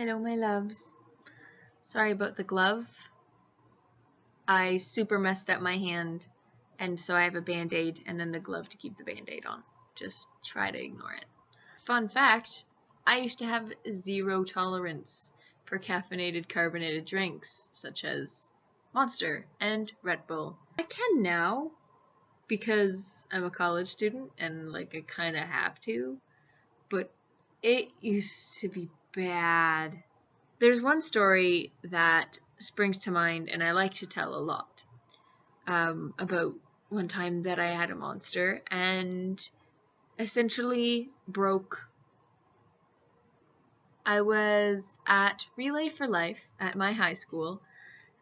Hello, my loves. Sorry about the glove. I super messed up my hand, and so I have a band-aid and then the glove to keep the band-aid on. Just try to ignore it. Fun fact, I used to have zero tolerance for caffeinated carbonated drinks, such as Monster and Red Bull. I can now, because I'm a college student and I kind of have to, but it used to be bad. There's one story that springs to mind, and I like to tell a lot, about one time that I had a Monster and essentially broke. I was at Relay for Life at my high school,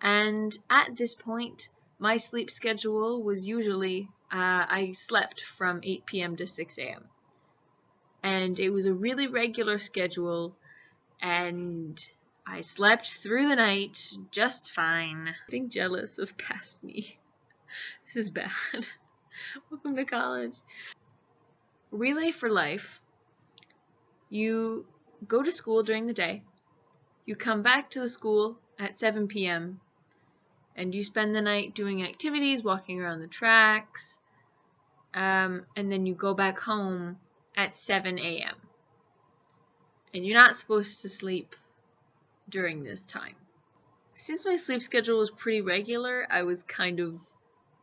and at this point my sleep schedule was usually I slept from 8 p.m. to 6 a.m. and it was a really regular schedule, and I slept through the night just fine. Getting jealous of past me. This is bad. Welcome to college. Relay for Life. You go to school during the day. You come back to the school at 7 p.m. and you spend the night doing activities, walking around the tracks, and then you go back home at 7 a.m. and you're not supposed to sleep during this time. Since my sleep schedule was pretty regular, I was kind of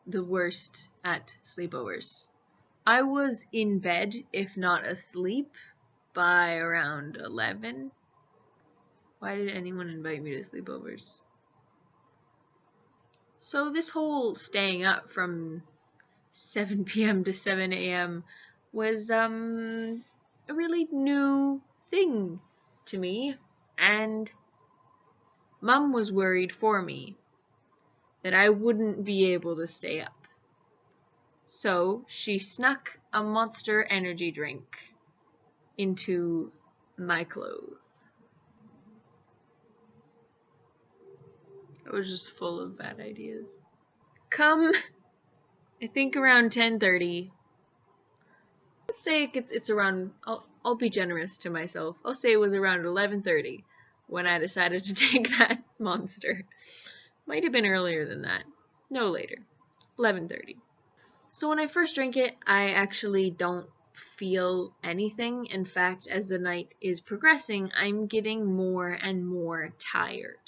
the worst at sleepovers. I was in bed, if not asleep, by around 11. Why did anyone invite me to sleepovers? So this whole staying up from 7 p.m. to 7 a.m. was a really new thing to me, and Mum was worried for me that I wouldn't be able to stay up. So she snuck a Monster energy drink into my clothes. I was just full of bad ideas. Come, I think around 10:30. Let's say it's around, I'll be generous to myself. I'll say it was around 11:30 when I decided to take that Monster. Might have been earlier than that. No later. 11:30. So when I first drink it, I actually don't feel anything. In fact, as the night is progressing, I'm getting more and more tired.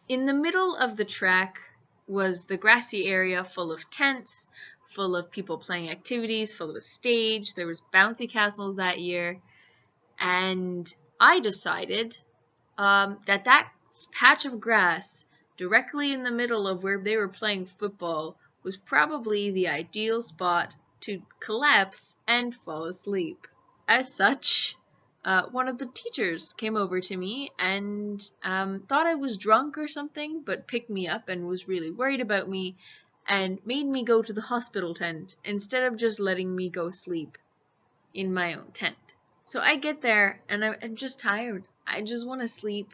In the middle of the track was the grassy area full of tents, full of people playing activities, full of a stage. There was bouncy castles that year, and I decided that patch of grass directly in the middle of where they were playing football was probably the ideal spot to collapse and fall asleep. As such, one of the teachers came over to me and thought I was drunk or something, but picked me up and was really worried about me and made me go to the hospital tent instead of just letting me go sleep in my own tent. So I get there and I'm just tired. I just want to sleep.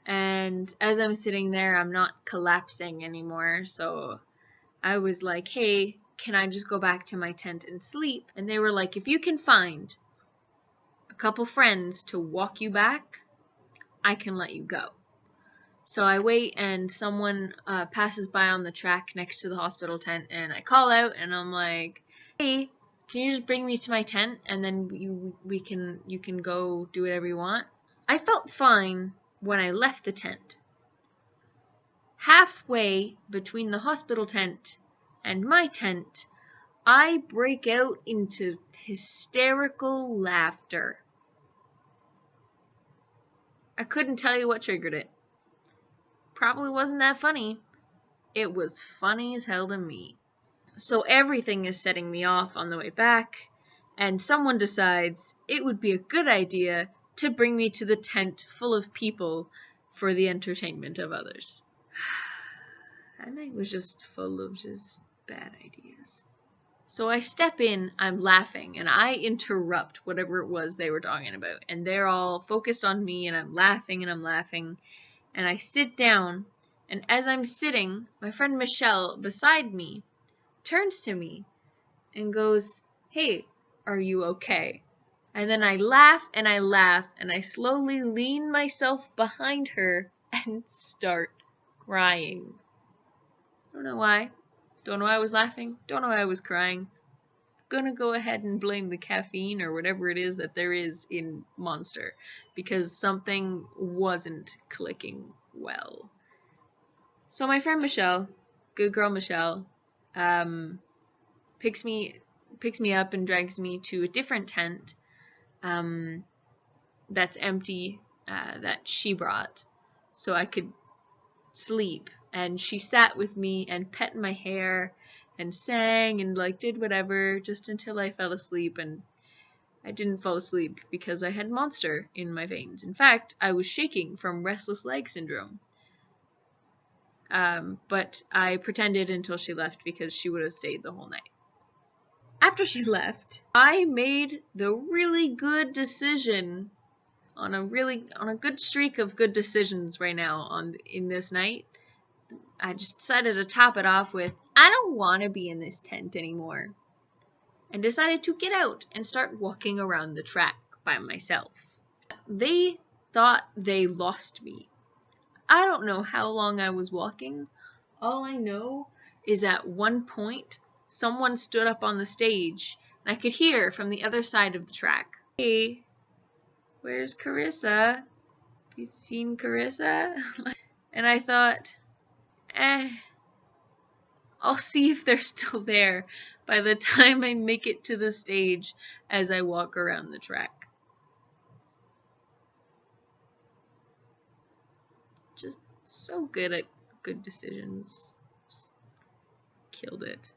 And as I'm sitting there, I'm not collapsing anymore. So I was like, hey, can I just go back to my tent and sleep? And they were like, if you can find a couple friends to walk you back, I can let you go. So I wait and someone passes by on the track next to the hospital tent, and I call out and I'm like, hey, can you just bring me to my tent and then you can go do whatever you want? I felt fine when I left the tent. Halfway between the hospital tent and my tent, I break out into hysterical laughter. I couldn't tell you what triggered it. Probably wasn't that funny. It was funny as hell to me. So everything is setting me off on the way back, and someone decides it would be a good idea to bring me to the tent full of people for the entertainment of others. That night was just full of just bad ideas. So I step in, I'm laughing, and I interrupt whatever it was they were talking about. And they're all focused on me, and I'm laughing, and I sit down, and as I'm sitting, my friend Michelle beside me turns to me and goes, hey, are you okay? And then I laugh and I laugh and I slowly lean myself behind her and start crying. Don't know why. Don't know why I was laughing. Don't know why I was crying. Gonna go ahead and blame the caffeine or whatever it is that there is in Monster, because something wasn't clicking well. So my friend Michelle, good girl Michelle, picks me up and drags me to a different tent that's empty, that she brought, so I could sleep. And she sat with me and pet my hair and sang and like did whatever just until I fell asleep. And I didn't fall asleep because I had Monster in my veins. In fact, I was shaking from restless leg syndrome. But I pretended until she left because she would have stayed the whole night. After she left, I made the really good decision on a good streak of good decisions right now in this night. I just decided to top it off with, I don't want to be in this tent anymore. And decided to get out and start walking around the track by myself. They thought they lost me. I don't know how long I was walking. All I know is at one point, someone stood up on the stage, and I could hear from the other side of the track, "Hey, where's Carissa? Have you seen Carissa?" And I thought, I'll see if they're still there by the time I make it to the stage as I walk around the track. Just so good at good decisions. Just killed it.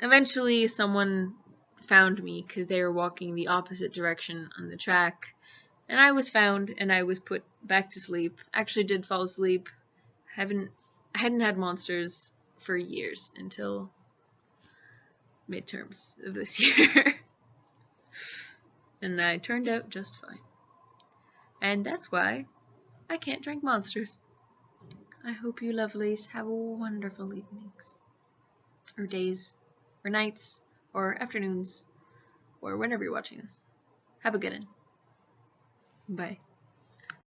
Eventually, someone found me because they were walking the opposite direction on the track, and I was found and I was put back to sleep. Actually did fall asleep. I hadn't had Monsters for years until midterms of this year. And I turned out just fine. And that's why I can't drink Monsters. I hope you lovelies have wonderful evenings, or days, or nights, or afternoons, or whenever you're watching this. Have a good one. Bye.